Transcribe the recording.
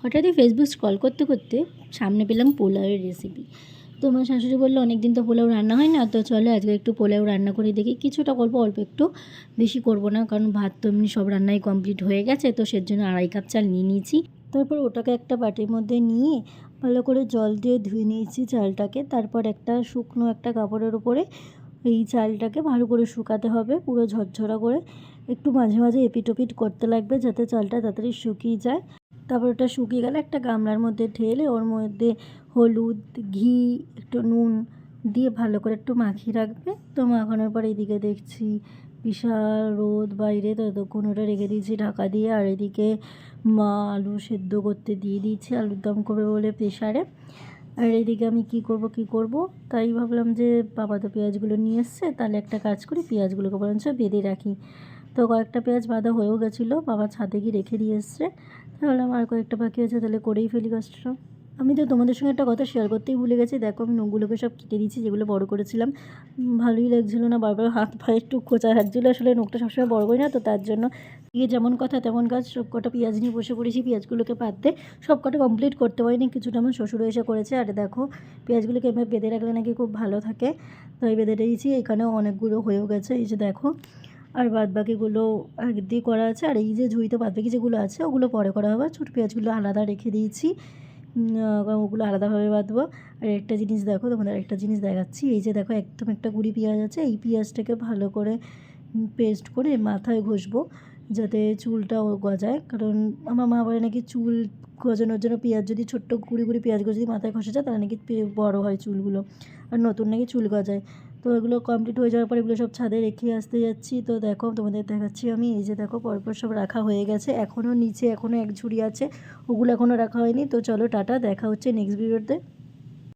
হঠাৎই Facebook scroll করতে করতে সামনে পেলাম পোলাওয়ের রেসিপি। তো আমার শাশুড়ি বললো অনেক দিন তো পোলাও রান্না হয় না, তো চলো আজকে একটু পোলাও রান্না করে দেখি। কিছুটা করবো, অল্প একটু, বেশি করব না, কারণ ভাত তো এমনি সব রান্নাই কমপ্লিট হয়ে গেছে। তো সেজন্য 2.5 কাপ চাল নিয়ে নিয়েছি। তারপর ওটাকে একটা বাটির মধ্যে নিয়ে ভালো করে জল দিয়ে ধুয়ে নিয়েছি চালটাকে। তারপর একটা শুকনো একটা কাপড়ের উপরে এই চালটাকে ভালো করে শুকাতে হবে, পুরো ঝরঝরা করে। একটু মাঝে মাঝে এপিট ওপিট করতে লাগবে যাতে চালটা তাড়াতাড়ি শুকিয়ে যায়। তারপর ওটা শুকিয়ে গেলে একটা গামলার মধ্যে ঢেলে ওর মধ্যে হলুদ, ঘি, একটু নুন দিয়ে ভালো করে একটু মাখিয়ে রাখবে। তো মাখানোর পর এদিকে দেখছি বিশাল রোদ বাইরে, তো ততক্ষণ ওটা রেখে দিয়েছি ঢাকা দিয়ে। আর এদিকে মা আলু সেদ্ধ করতে দিয়ে দিয়েছি, আলুর দম করবে বলে প্রেশারে। আর এদিকে আমি কি করব তাই ভাবলাম যে বাবা তো পেঁয়াজগুলো নিয়ে এসছে, তাহলে একটা কাজ করি, পেঁয়াজগুলোকে বরঞ্চ বেঁধে রাখি। তো কয়েকটা পেঁয়াজ বাঁধা হয়েও গেছিলো, বাবা ছাদে গিয়ে রেখে দিয়ে এসছে। তাহলে আমার কয়েকটা বাকি আছে, তাহলে করেই ফেলি কাজটা। আমি তো তোমাদের সঙ্গে একটা কথা শেয়ার করতেই ভুলে গেছি। দেখো আমি নখগুলোকে সব কেটে দিয়েছি, যেগুলো বড় করেছিলাম। ভালোই লাগছিলো না, বারবার হাত পায়ে একটু খোঁচা লাগছিলো। আসলে নখটা সবসময় বড় করি না, তো তার জন্য গিয়ে যেমন কথা তেমন কাজ, সব কটা পেঁয়াজ নিয়ে বসে পড়েছি। পেঁয়াজগুলোকে পাততে সব কটা কমপ্লিট করতে পারিনি, কিছুটা আমার শ্বশুর এসে করেছে। আর দেখো পেঁয়াজগুলোকে এমনি বেঁধে রাখলে নাকি খুব ভালো থাকে, তাই বেঁধে দিয়েছি। এখানেও অনেকগুলো হয়েও গেছে, এই যে দেখো। আর বাদবাকিগুলো আগে দিয়ে করা আছে। আর এই যে ঝুড়িতে বাদবাকি যেগুলো আছে ওগুলো পরে করা হবে। ছোটো পেঁয়াজগুলো আলাদা রেখে দিয়েছি, ওগুলো আলাদাভাবে বাঁধবো। আর একটা জিনিস দেখো, তোমাদের একটা জিনিস দেখাচ্ছি। এই যে দেখো একদম একটা কুড়ি পেঁয়াজ আছে, এই পেঁয়াজটাকে ভালো করে পেস্ট করে মাথায় ঘষবো যাতে চুলটাও গজায়। কারণ আমার মা বলে নাকি চুল গজানোর জন্য পেঁয়াজ যদি ছোট্ট কুড়ি কুড়ি পেঁয়াজগুলো যদি মাথায় ঘষে যায় তাহলে নাকি বড়ো হয় চুলগুলো, আর নতুন নাকি চুল গজায়। তো এগুলো কমপ্লিট হয়ে যাওয়ার পর এগুলো সব ছাদে রেখে আসতে যাচ্ছি। তো দেখো তোমাদের দেখাচ্ছি আমি, এই যে দেখো পরপর সব রাখা হয়ে গেছে। এখনও নিচে এখনও এক ঝুড়ি আছে, ওগুলো এখনও রাখা হয়নি। তো চলো টাটা, দেখা হচ্ছে নেক্সট ভিডিওতে।